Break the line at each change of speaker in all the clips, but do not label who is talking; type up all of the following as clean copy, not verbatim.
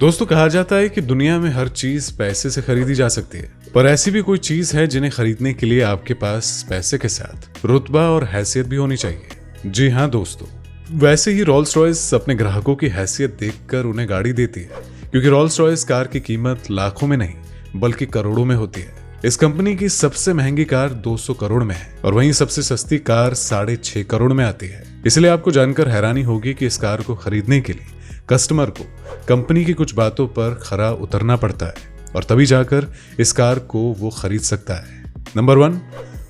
दोस्तों, कहा जाता है कि दुनिया में हर चीज पैसे से खरीदी जा सकती है, पर ऐसी भी कोई चीज है जिन्हें खरीदने के लिए आपके पास पैसे के साथ रुतबा और हैसियत भी होनी चाहिए। जी हाँ दोस्तों, वैसे ही रोल्स रॉयस अपने ग्राहकों की हैसियत देखकर उन्हें गाड़ी देती है, क्योंकि रोल्स रॉयस कार की कीमत लाखों में नहीं बल्कि करोड़ों में होती है। इस कंपनी की सबसे महंगी कार 200 करोड़ में है और वहीं सबसे सस्ती कार 6.5 करोड़ में आती है। इसलिए आपको जानकर हैरानी होगी कि इस कार को खरीदने के लिए कस्टमर को कंपनी की कुछ बातों पर खरा उतरना पड़ता है और तभी जाकर इस कार को वो खरीद सकता है। नंबर 1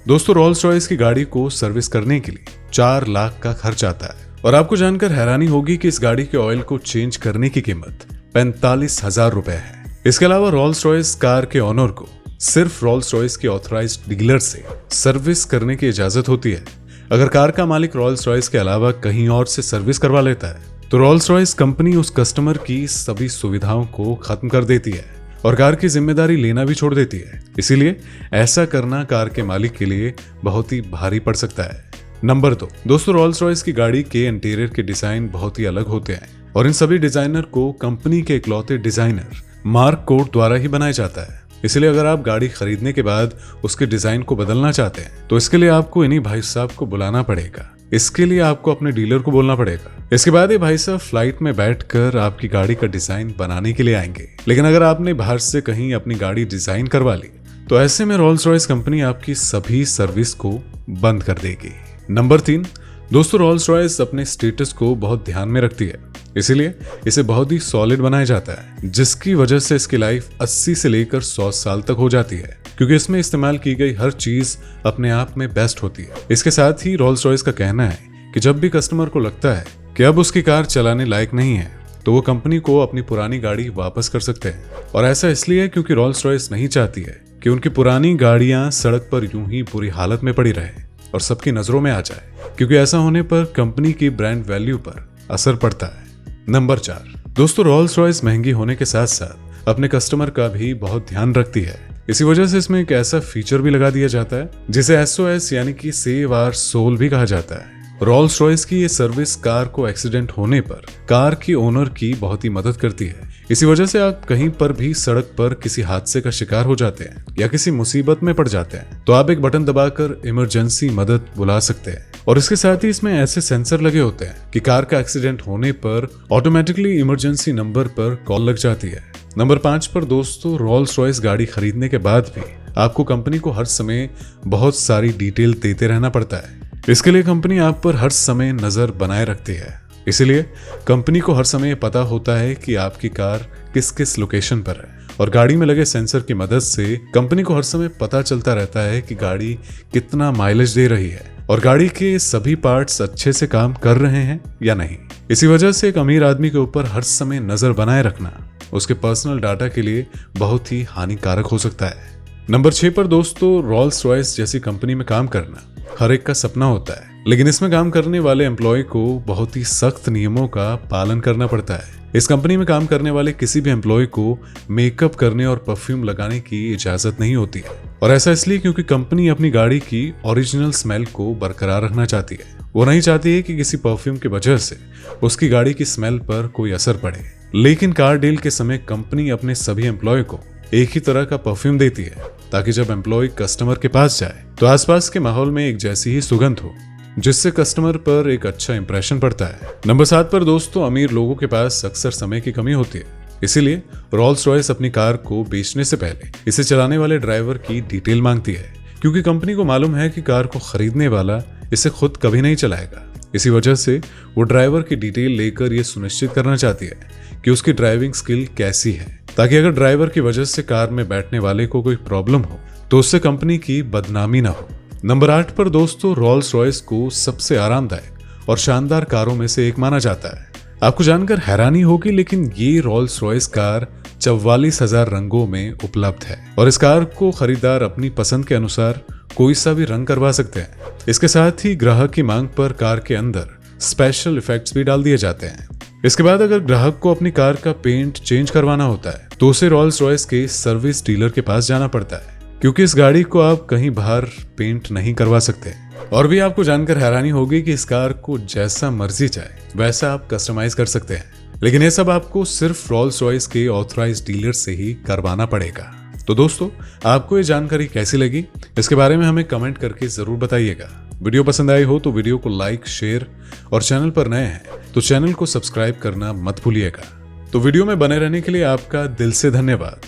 दोस्तों, रोल्स रॉयस की गाड़ी को सर्विस करने के लिए 4 लाख का खर्च आता है और आपको जानकर हैरानी होगी कि इस गाड़ी के ऑयल को चेंज करने की कीमत 45,000 रुपए है। इसके अलावा रोल्स रॉयस कार के ऑनर को सिर्फ रोल्स रॉयस की ऑथराइज्ड डीलर से सर्विस करने की इजाजत होती है। अगर कार का मालिक रोल्स रॉयस के अलावा कहीं और से सर्विस करवा लेता है तो रोल्स रॉयस कंपनी उस कस्टमर की सभी सुविधाओं को खत्म कर देती है और कार की जिम्मेदारी लेना भी छोड़ देती है। इसीलिए ऐसा करना कार के मालिक के लिए बहुत ही भारी पड़ सकता है। नंबर 2 दोस्तों, रोल्स रॉयस की गाड़ी के इंटीरियर के डिजाइन बहुत ही अलग होते हैं और इन सभी डिजाइनर को कंपनी के इकलौते डिजाइनर मार्क कोट द्वारा ही बनाया जाता है। इसलिए अगर आप गाड़ी खरीदने के बाद उसके डिजाइन को बदलना चाहते हैं तो इसके लिए आपको इन्हीं भाई साहब को बुलाना पड़ेगा। इसके लिए आपको अपने डीलर को बोलना पड़ेगा। इसके बाद ये भाई साहब फ्लाइट में बैठकर आपकी गाड़ी का डिजाइन बनाने के लिए आएंगे। लेकिन अगर आपने बाहर से कहीं अपनी गाड़ी डिजाइन करवा ली तो ऐसे में रोल्स रॉयस कंपनी आपकी सभी सर्विस को बंद कर देगी। नंबर 3 दोस्तों, रोल्स रॉयस अपने स्टेटस को बहुत ध्यान में रखती है, इसीलिए इसे बहुत ही सॉलिड बनाया जाता है, जिसकी वजह से इसकी लाइफ 80 से लेकर 100 साल तक हो जाती है, क्योंकि इसमें इस्तेमाल की गई हर चीज अपने आप में बेस्ट होती है। इसके साथ ही रोल्स रॉयस का कहना है कि जब भी कस्टमर को लगता है कि अब उसकी कार चलाने लायक नहीं है तो वो कंपनी को अपनी पुरानी गाड़ी वापस कर सकते हैं। और ऐसा इसलिए है क्योंकि रोल्स रॉयस नहीं चाहती है कि उनकी पुरानी गाड़ियां सड़क पर यूं ही बुरी हालत में पड़ी रहे और सबकी नजरों में आ जाए, क्योंकि ऐसा होने पर कंपनी की ब्रांड वैल्यू पर असर पड़ता है। नंबर 4 दोस्तों, रोल्स रॉयस महंगी होने के साथ साथ अपने कस्टमर का भी बहुत ध्यान रखती है। इसी वजह से इसमें एक ऐसा फीचर भी लगा दिया जाता है जिसे SOS यानी कि सेव आवर सोल भी कहा जाता है। रोल्स रॉयस की ये सर्विस कार को एक्सीडेंट होने पर कार की ओनर की बहुत ही मदद करती है। इसी वजह से आप कहीं पर भी सड़क पर किसी हादसे का शिकार हो जाते हैं या किसी मुसीबत में पड़ जाते हैं तो आप एक बटन दबाकर इमरजेंसी मदद बुला सकते हैं। और इसके साथ ही इसमें ऐसे सेंसर लगे होते हैं कि कार का एक्सीडेंट होने पर ऑटोमेटिकली इमरजेंसी नंबर पर कॉल लग जाती है। नंबर 5 पर दोस्तों, रोल्स रॉयस गाड़ी खरीदने के बाद भी आपको कंपनी को हर समय बहुत सारी डिटेल देते रहना पड़ता है। इसके लिए कंपनी आप पर हर समय नजर बनाए रखती है। इसलिए कंपनी को हर समय पता होता है कि आपकी कार किस किस लोकेशन पर है और गाड़ी में लगे सेंसर की मदद से कंपनी को हर समय पता चलता रहता है कि गाड़ी कितना माइलेज दे रही है और गाड़ी के सभी पार्ट्स अच्छे से काम कर रहे हैं या नहीं। इसी वजह से एक अमीर आदमी के ऊपर हर समय नजर बनाए रखना उसके पर्सनल डाटा के लिए बहुत ही हानिकारक हो सकता है। नंबर 6 पर दोस्तों, रोल्स रॉयस जैसी कंपनी में काम करना हर एक का सपना होता है, लेकिन इसमें काम करने वाले एम्प्लॉय को बहुत ही सख्त नियमों का पालन करना पड़ता है। इस कंपनी में काम करने वाले किसी भी एम्प्लॉय को मेकअप करने और परफ्यूम लगाने की इजाजत नहीं होती है और ऐसा इसलिए क्योंकि कंपनी अपनी गाड़ी की ओरिजिनल स्मेल को बरकरार रखना चाहती है। वो नहीं चाहती है कि किसी परफ्यूम की वजह से उसकी गाड़ी की स्मेल पर कोई असर पड़े। लेकिन कार डील के समय कंपनी अपने सभी एम्प्लॉय को एक ही तरह का परफ्यूम देती है ताकि जब एम्प्लॉय कस्टमर के पास जाए तो आसपास के माहौल में एक जैसी ही सुगंध हो, जिससे कस्टमर पर एक अच्छा इंप्रेशन पड़ता है। नंबर 7 पर दोस्तों, अमीर लोगों के पास अक्सर समय की कमी होती है, इसीलिए रोल्स रॉयस अपनी कार को बेचने से पहले इसे चलाने वाले ड्राइवर की डिटेल मांगती है, क्योंकि कंपनी को मालूम है कि कार को खरीदने वाला इसे खुद कभी नहीं चलाएगा। इसी वजह से वो ड्राइवर की डिटेल लेकर ये सुनिश्चित करना चाहती है कि उसकी ड्राइविंग स्किल कैसी है, ताकि अगर ड्राइवर की वजह से कार में बैठने वाले को कोई प्रॉब्लम हो तो उससे कंपनी की बदनामी ना हो। नंबर 8 पर दोस्तों, रोल्स रॉयस को सबसे आरामदायक और शानदार कारों में से एक माना जाता है। आपको जानकर हैरानी होगी, लेकिन ये रोल्स रॉयस कार 44,000 रंगों में उपलब्ध है और इस कार को खरीदार अपनी पसंद के अनुसार कोई सा भी रंग करवा सकते हैं। इसके साथ ही ग्राहक की मांग पर कार के अंदर स्पेशल इफेक्ट्स भी डाल दिए जाते हैं। इसके बाद अगर ग्राहक को अपनी कार का पेंट चेंज करवाना होता है तो उसे रोल्स रॉयस के सर्विस डीलर के पास जाना पड़ता है, क्योंकि इस गाड़ी को आप कहीं बाहर पेंट नहीं करवा सकते। और भी आपको जानकर हैरानी होगी कि इस कार को जैसा मर्जी चाहे वैसा आप कस्टमाइज कर सकते हैं। लेकिन ये सब आपको सिर्फ रोल्स रॉयस के ऑथराइज्ड डीलर से ही करवाना पड़ेगा। तो दोस्तों, आपको ये जानकारी कैसी लगी, इसके बारे में हमें कमेंट करके जरूर बताइएगा। वीडियो पसंद आई हो तो वीडियो को लाइक, शेयर और चैनल पर नए हैं तो चैनल को सब्सक्राइब करना मत भूलिएगा। तो वीडियो में बने रहने के लिए आपका दिल से धन्यवाद।